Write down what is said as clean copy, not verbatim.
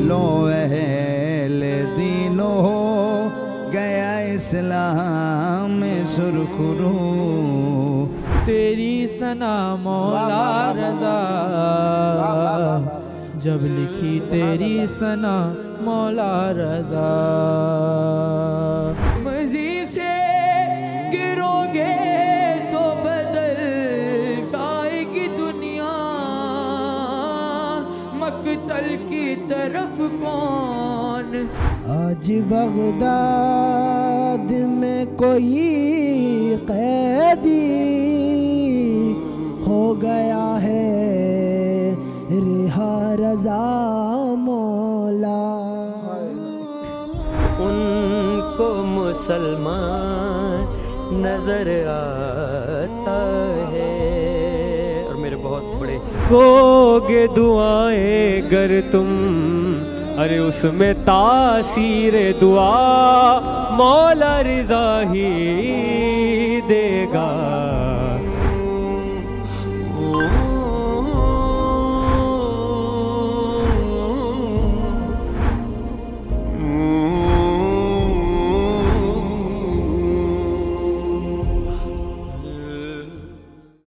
लो अहले दीनो हो गया इस्लाम में सुरखरू, तेरी सना मौला रजा, जब लिखी तेरी सना मौला रजा। मज़ीद से गिरोगे तो बदल जाएगी दुनिया, मक्तल की तरफ कौन। आज बगदाद में कोई कैदी हो गया है रिहा रज़ा मौला। उनको मुसलमान नजर आता है, और मेरे बहुत बड़े गोगे दुआएं गर तुम, अरे उसमें तासीर दुआ मौला रिज़ा ही